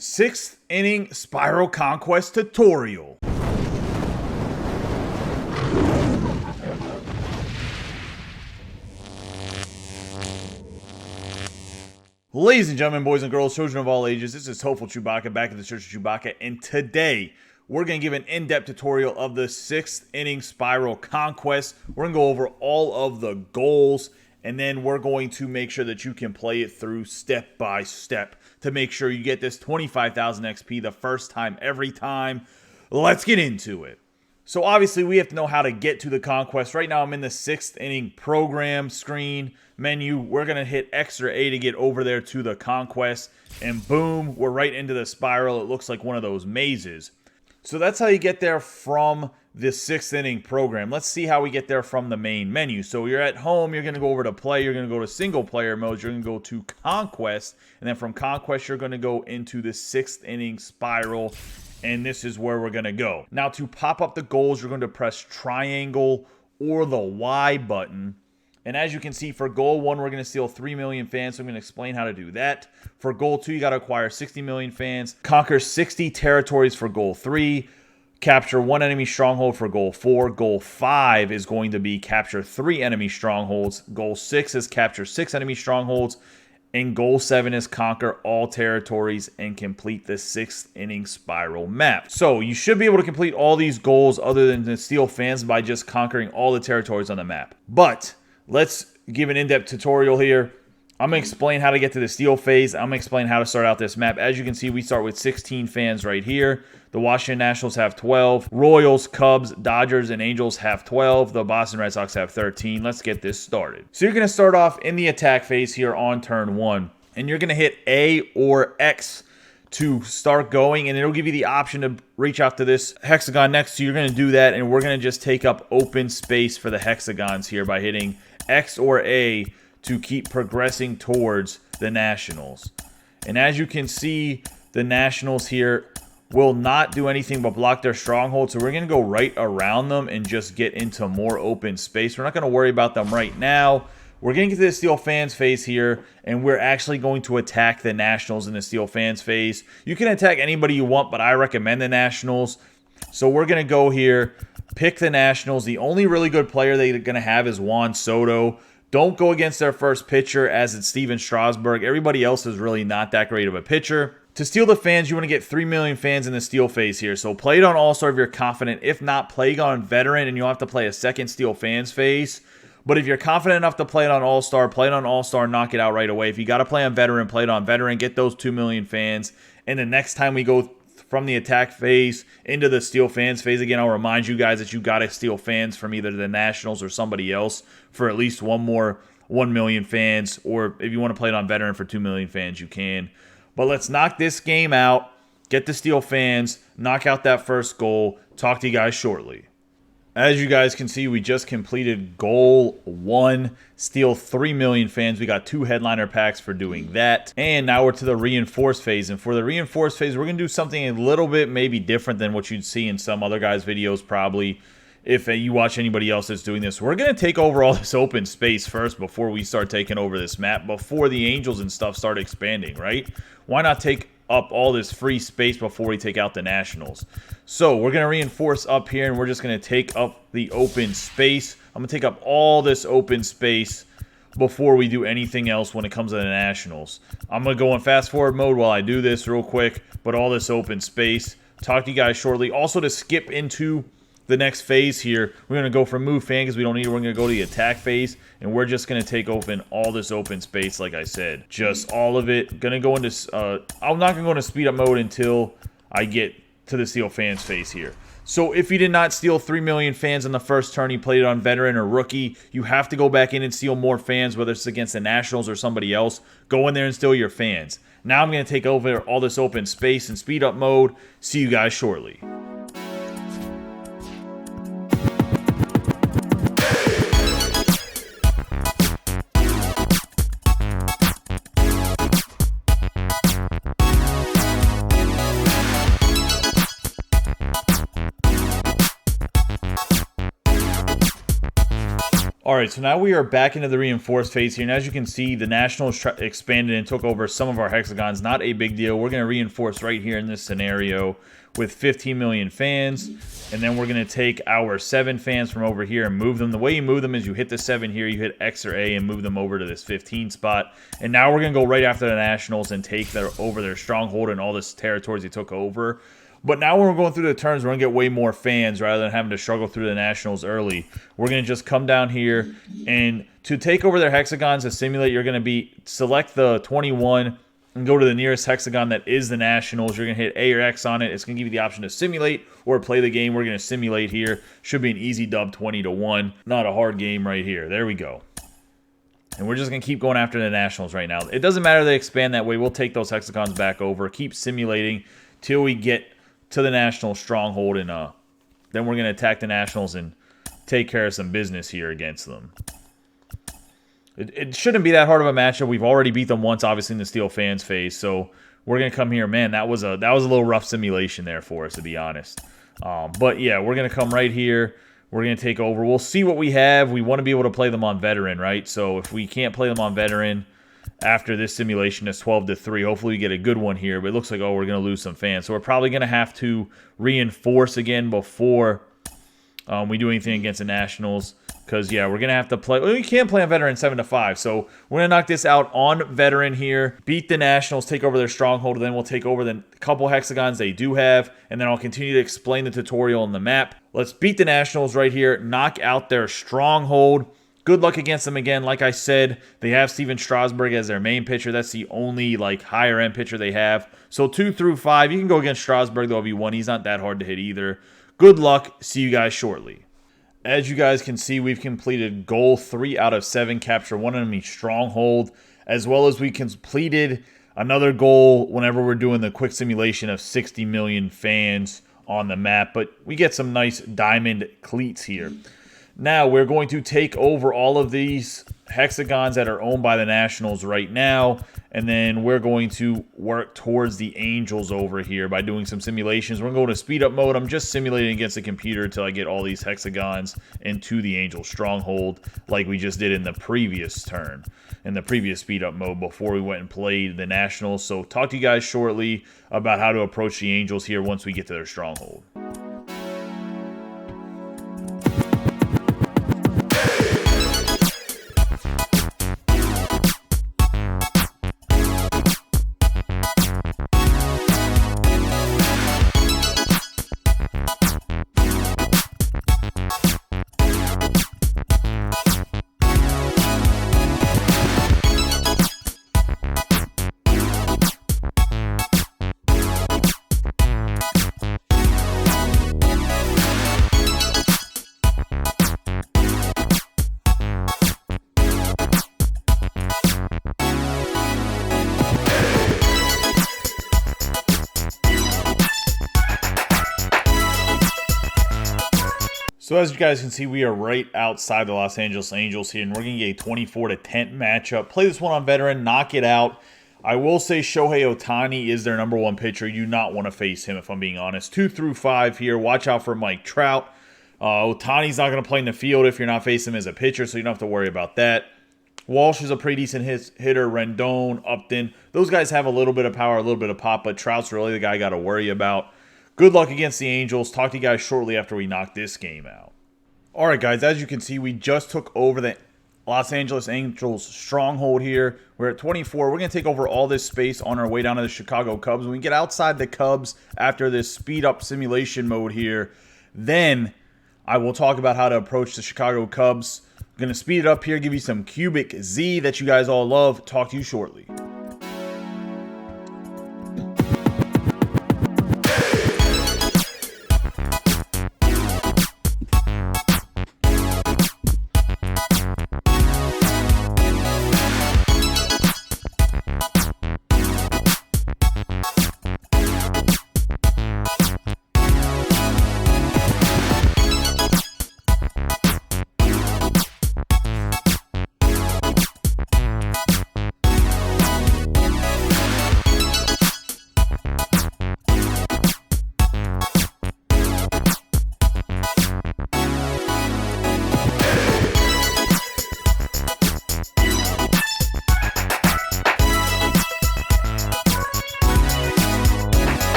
6th inning Spiral Conquest tutorial. Ladies and gentlemen, boys and girls, children of all ages, this is Hopeful Chewbacca back at the Church of Chewbacca, and today we're going to give an in-depth tutorial of the 6th inning Spiral Conquest. We're going to go over all of the goals, and then we're going to make sure that you can play it through step by step to make sure you get this 25,000 XP the first time, every time. Let's get into it. So obviously we have to know how to get to the Conquest. Right now I'm in the 6th inning program screen menu. We're going to hit X or A to get over there to the Conquest, and boom, we're right into the spiral. It looks like one of those mazes. So that's how you get there from the 6th inning program. Let's see how we get there from the main menu. So you're at home, you're going to go over to play, you're going to go to single player mode, you're going to go to Conquest, and then from Conquest you're going to go into the 6th inning spiral, and this is where we're going to go. Now to pop up the goals, you're going to press triangle or the Y button. And as you can see, for goal 1, we're going to steal 3 million fans, so I'm going to explain how to do that. For goal 2, you got to acquire 60 million fans, conquer 60 territories for goal 3, capture 1 enemy stronghold for goal 4. Goal 5 is going to be capture 3 enemy strongholds. Goal 6 is capture 6 enemy strongholds. And goal 7 is conquer all territories and complete the 6th inning spiral map. So you should be able to complete all these goals other than to steal fans by just conquering all the territories on the map. But let's give an in-depth tutorial here. I'm going to explain how to get to the steal phase. I'm going to explain how to start out this map. As you can see, we start with 16 fans right here. The Washington Nationals have 12. Royals, Cubs, Dodgers, and Angels have 12. The Boston Red Sox have 13. Let's get this started. So you're going to start off in the attack phase here on turn 1. And you're going to hit A or X to start going, and it'll give you the option to reach out to this hexagon next to you. You're going to do that, and we're going to just take up open space for the hexagons here by hitting X or A to keep progressing towards the Nationals. And as you can see, the Nationals here will not do anything but block their stronghold, so we're going to go right around them and just get into more open space. We're not going to worry about them right now. We're going to get to the steal fans phase here, and we're actually going to attack the Nationals in the steal fans phase. You can attack anybody you want, but I recommend the Nationals. So we're going to go here, pick the Nationals. The only really good player they're going to have is Juan Soto. Don't go against their first pitcher, as it's Steven Strasburg. Everybody else is really not that great of a pitcher. To steal the fans, you want to get 3 million fans in the steal phase here. So play it on All-Star if you're confident. If not, play it on Veteran, and you'll have to play a second steal fans phase. But if you're confident enough to play it on All-Star, play it on All-Star, knock it out right away. If you got to play on Veteran, play it on Veteran. Get those 2 million fans. And the next time we go from the attack phase into the steal fans phase, again, I'll remind you guys that you got to steal fans from either the Nationals or somebody else for at least 1 million fans. Or if you want to play it on Veteran for 2 million fans, you can. But let's knock this game out, get the steal fans, knock out that first goal. Talk to you guys shortly. As you guys can see, we just completed goal 1, steal 3 million fans. We got 2 headliner packs for doing that. And now we're to the reinforce phase. And for the reinforce phase, we're going to do something a little bit maybe different than what you'd see in some other guys' videos probably. If you watch anybody else that's doing this, we're going to take over all this open space first before we start taking over this map, before the Angels and stuff start expanding, right? Why not take up all this free space before we take out the Nationals? So we're going to reinforce up here, and we're just going to take up the open space. I'm going to take up all this open space before we do anything else when it comes to the Nationals. I'm going to go in fast forward mode while I do this real quick, but all this open space. Talk to you guys shortly. Also, to skip into the next phase here, we're going to go for move fan because we don't need it. We're going to go to the attack phase, and we're just going to take open all this open space, like I said. Just all of it. Going to go into, I'm not going to go into speed up mode until I get to the steal fans phase here. So if you did not steal 3 million fans in the first turn, you played it on Veteran or Rookie, you have to go back in and steal more fans, whether it's against the Nationals or somebody else. Go in there and steal your fans. Now I'm going to take over all this open space in speed up mode. See you guys shortly. All right, so now we are back into the reinforced phase here. And as you can see, the Nationals expanded and took over some of our hexagons. Not a big deal. We're going to reinforce right here in this scenario with 15 million fans. And then we're going to take our 7 fans from over here and move them. The way you move them is you hit the 7 here, you hit X or A and move them over to this 15 spot. And now we're going to go right after the Nationals and take over their stronghold and all this territories they took over. But now when we're going through the turns, we're going to get way more fans rather than having to struggle through the Nationals early. We're going to just come down here, and to take over their hexagons to simulate, you're going to select the 21 and go to the nearest hexagon that is the Nationals. You're going to hit A or X on it. It's going to give you the option to simulate or play the game. We're going to simulate here. Should be an easy dub 20-1. Not a hard game right here. There we go. And we're just going to keep going after the Nationals right now. It doesn't matter if they expand that way. We'll take those hexagons back over. Keep simulating till we get to the National stronghold, and then we're going to attack the Nationals and take care of some business here against them. It shouldn't be that hard of a matchup. We've already beat them once, obviously, in the Steel Fans phase, so we're going to come here. Man, that was a little rough simulation there for us, to be honest. But yeah, we're going to come right here. We're going to take over. We'll see what we have. We want to be able to play them on Veteran, right? So if we can't play them on Veteran after this simulation is 12-3. Hopefully we get a good one here, but it looks like, oh, we're going to lose some fans. So we're probably going to have to reinforce again before we do anything against the Nationals. Because, yeah, we're going to have to play. Well, we can't play on Veteran 7-5. So we're going to knock this out on Veteran here. Beat the Nationals, take over their stronghold, and then we'll take over the couple hexagons they do have. And then I'll continue to explain the tutorial on the map. Let's beat the Nationals right here. Knock out their stronghold. Good luck against them again. Like I said, they have Steven Strasburg as their main pitcher. That's the only higher-end pitcher they have. So 2 through 5, you can go against Strasburg. There'll be 1. He's not that hard to hit either. Good luck. See you guys shortly. As you guys can see, we've completed goal 3 out of 7, capture 1 enemy stronghold, as well as we completed another goal whenever we're doing the quick simulation of 60 million fans on the map. But we get some nice diamond cleats here. Now, we're going to take over all of these hexagons that are owned by the Nationals right now, and then we're going to work towards the Angels over here by doing some simulations. We're going to go to speed up mode. I'm just simulating against the computer until I get all these hexagons into the Angel stronghold like we just did in the previous turn, in the previous speed up mode before we went and played the Nationals. So talk to you guys shortly about how to approach the Angels here once we get to their stronghold. So as you guys can see, we are right outside the Los Angeles Angels here, and we're going to get a 24-10 matchup. Play this one on Veteran, knock it out. I will say Shohei Ohtani is their #1 pitcher. You do not want to face him, if I'm being honest. 2 through 5 here. Watch out for Mike Trout. Ohtani's not going to play in the field if you're not facing him as a pitcher, so you don't have to worry about that. Walsh is a pretty decent hitter. Rendon, Upton. Those guys have a little bit of power, a little bit of pop, but Trout's really the guy I got to worry about. Good luck against the Angels. Talk to you guys shortly after we knock this game out. All right, guys, as you can see, we just took over the Los Angeles Angels stronghold here. We're at 24. We're going to take over all this space on our way down to the Chicago Cubs. When we get outside the Cubs after this speed-up simulation mode here, then I will talk about how to approach the Chicago Cubs. I'm going to speed it up here, give you some cubic Z that you guys all love. Talk to you shortly.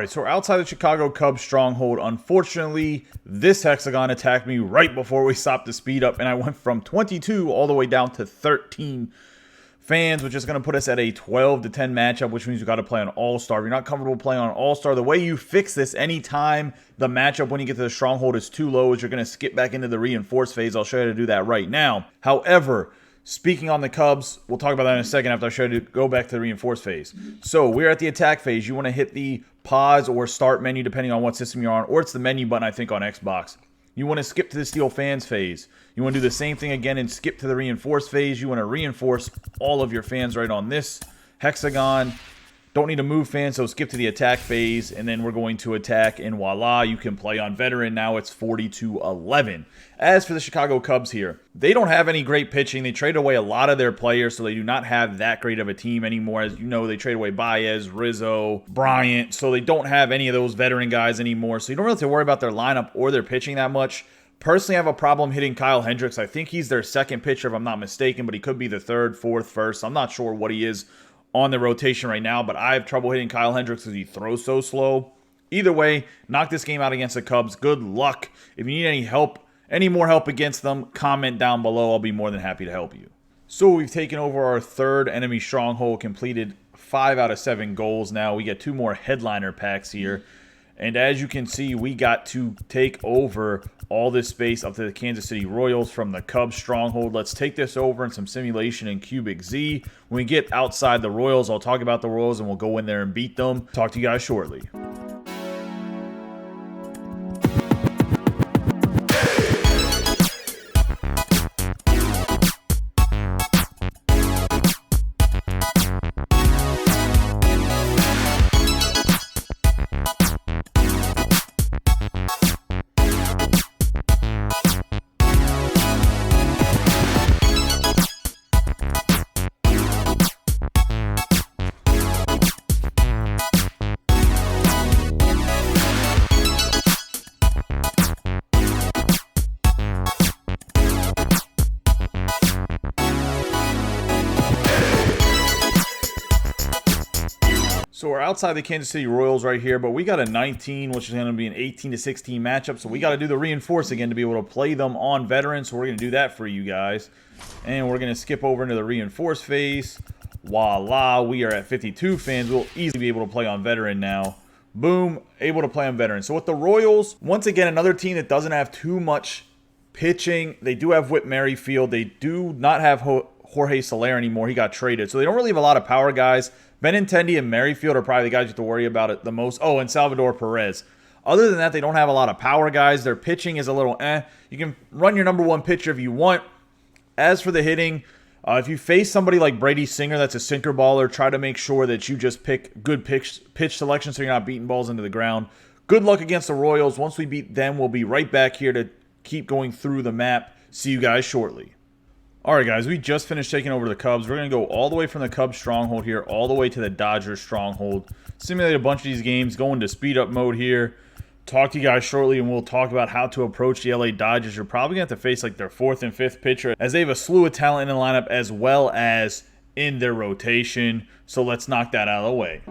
right, so we're outside the Chicago Cubs stronghold. Unfortunately, this hexagon attacked me right before we stopped the speed up, and I went from 22 all the way down to 13 fans, which is going to put us at a 12-10 matchup, which means you got to play on All-Star. If you're not comfortable playing on All-Star, the way you fix this anytime the matchup when you get to the stronghold is too low is you're going to skip back into the reinforce phase. I'll show you how to do that right now. However, speaking on the Cubs, we'll talk about that in a second after I show you to go back to the reinforce phase. So we're at the attack phase. You want to hit the pause or start menu depending on what system you're on, or it's the menu button, I think, on Xbox. You want to skip to the steel fans phase. You want to do the same thing again and skip to the reinforce phase. You want to reinforce all of your fans right on this hexagon. Don't need to move fans, so skip to the attack phase, and then we're going to attack, and voila, you can play on veteran. Now it's 40-11. As for the Chicago Cubs here, they don't have any great pitching. They traded away a lot of their players, so they do not have that great of a team anymore. As you know, they traded away Baez, Rizzo, Bryant, so they don't have any of those veteran guys anymore. So you don't really have to worry about their lineup or their pitching that much. Personally, I have a problem hitting Kyle Hendricks. I think he's their second pitcher, if I'm not mistaken, but he could be the third, fourth, first. I'm not sure what he is on the rotation right now, but I have trouble hitting Kyle Hendricks because he throws so slow. Either way, knock this game out against the Cubs. Good luck. If you need any help, any more help against them, comment down below. I'll be more than happy to help you. So we've taken over our third enemy stronghold, completed 5 out of 7 goals now. We get 2 more headliner packs here. And as you can see, we got to take over all this space up to the Kansas City Royals from the Cubs stronghold. Let's take this over in some simulation in Cubic Z. When we get outside the Royals, I'll talk about the Royals and we'll go in there and beat them. Talk to you guys shortly. So we're outside the Kansas City Royals right here, but we got a 19, which is going to be an 18-16 matchup. So we got to do the reinforce again to be able to play them on veterans. So we're going to do that for you guys. And we're going to skip over into the reinforce phase. Voila, we are at 52 fans. We'll easily be able to play on veteran now. Boom, able to play on veteran. So with the Royals, once again, another team that doesn't have too much pitching. They do have Whit Merrifield. They do not have Jorge Soler anymore. He got traded. So they don't really have a lot of power guys. Benintendi and Merrifield are probably the guys you have to worry about it the most. Oh, and Salvador Perez. Other than that, they don't have a lot of power guys. Their pitching is a little eh. You can run your number 1 pitcher if you want. As for the hitting, if you face somebody like Brady Singer that's a sinker baller, try to make sure that you just pick good pitch selection so you're not beating balls into the ground. Good luck against the Royals. Once we beat them, we'll be right back here to keep going through the map. See you guys shortly. Alright guys, we just finished taking over the Cubs. We're going to go all the way from the Cubs stronghold here, all the way to the Dodgers stronghold. Simulate a bunch of these games, go into speed up mode here. Talk to you guys shortly, and we'll talk about how to approach the LA Dodgers. You're probably going to have to face like their 4th and 5th pitcher, as they have a slew of talent in the lineup as well as in their rotation. So let's knock that out of the way.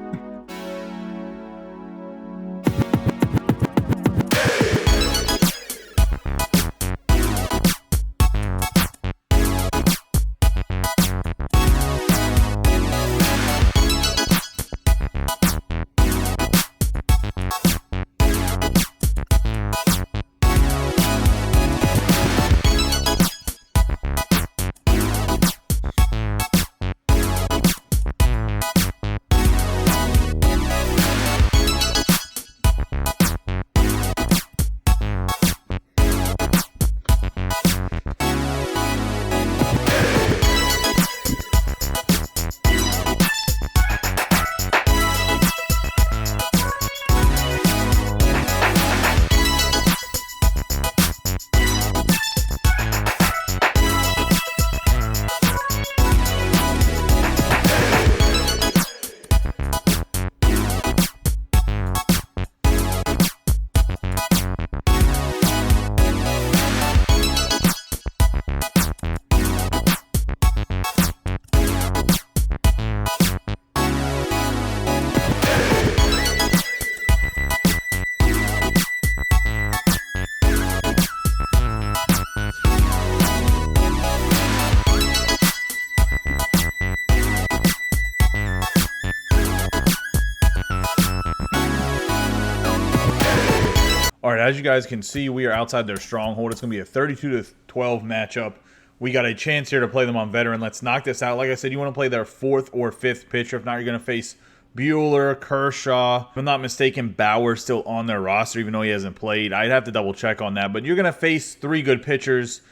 as you guys can see, we are outside their stronghold. It's going to be a 32-12 matchup. We got a chance here to play them on veteran. Let's knock this out. Like I said, you want to play their 4th or 5th pitcher. If not, you're going to face Bueller, Kershaw. If I'm not mistaken, Bauer's still on their roster, even though he hasn't played. I'd have to double check on that. But you're going to face 3 good pitchers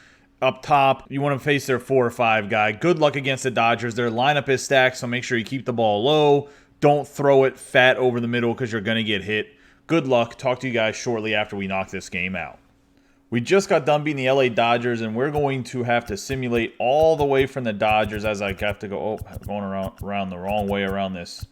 up top. You want to face their 4 or 5 guy. Good luck against the Dodgers. Their lineup is stacked, so make sure you keep the ball low. Don't throw it fat over the middle because you're going to get hit. Good luck. Talk to you guys shortly after we knock this game out. We just got done beating the LA Dodgers, and we're going to have to simulate all the way from the Dodgers as I have to go, going around the wrong way around this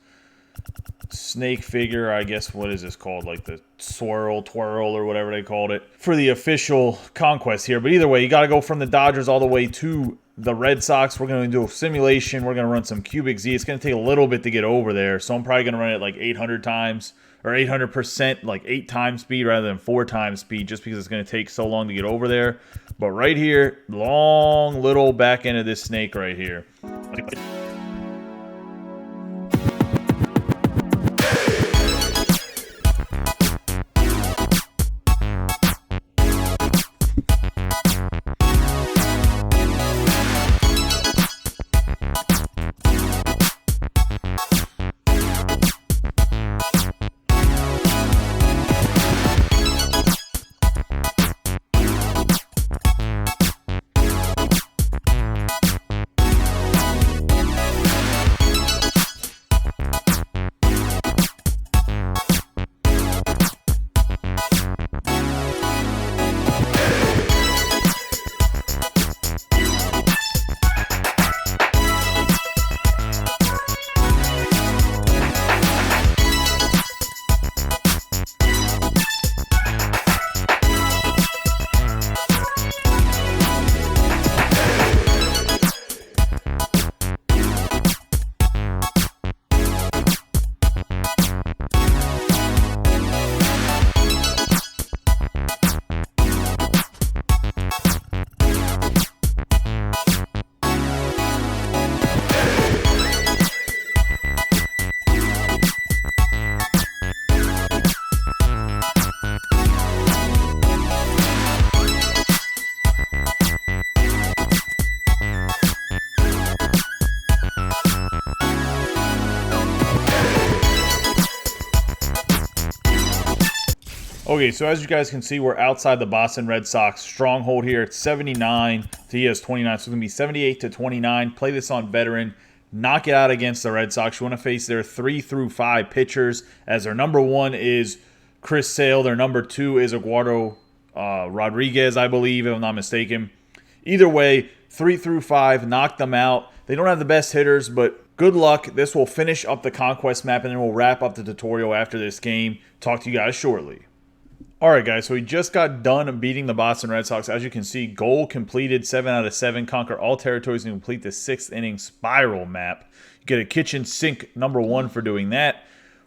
snake figure. I guess, what is this called? Like the twirl, or whatever they called it for the official Conquest here. But either way, you got to go from the Dodgers all the way to the Red Sox. We're going to do a simulation. We're going to run some cubic Z. It's going to take a little bit to get over there, so I'm probably going to run it like 800 times. Or 800%, like 8 times speed rather than 4 times speed, just because it's going to take so long to get over there. But right here, long little back end of this snake right here. Okay, so as you guys can see, we're outside the Boston Red Sox stronghold here. It's 79 to he has 29, so it's going to be 78 to 29. Play this on veteran. Knock it out against the Red Sox. You want to face their 3 through 5 pitchers, as their number 1 is Chris Sale. Their number 2 is Eduardo Rodriguez, I believe, if I'm not mistaken. Either way, 3 through 5, knock them out. They don't have the best hitters, but good luck. This will finish up the Conquest map, and then we'll wrap up the tutorial after this game. Talk to you guys shortly. Alright guys, so we just got done beating the Boston Red Sox. As you can see, goal completed, 7 out of 7. Conquer all territories and complete the 6th inning spiral map. You get a kitchen sink number 1 for doing that.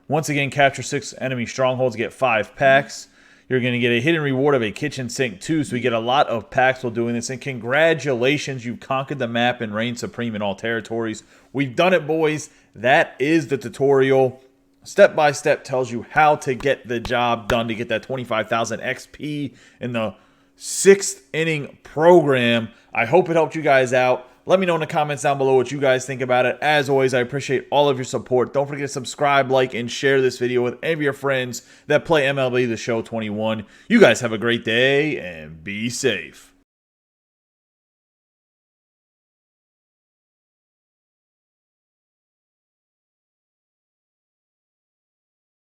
Once again, capture 6 enemy strongholds, get 5 packs. You're going to get a hidden reward of a kitchen sink 2, so we get a lot of packs while doing this. And congratulations, you conquered the map and reigned supreme in all territories. We've done it, boys. That is the tutorial. Step by step tells you how to get the job done to get that 25,000 XP in the 6th inning program. I hope it helped you guys out. Let me know in the comments down below what you guys think about it. As always, I appreciate all of your support. Don't forget to subscribe, like, and share this video with any of your friends that play MLB The Show 21. You guys have a great day and be safe.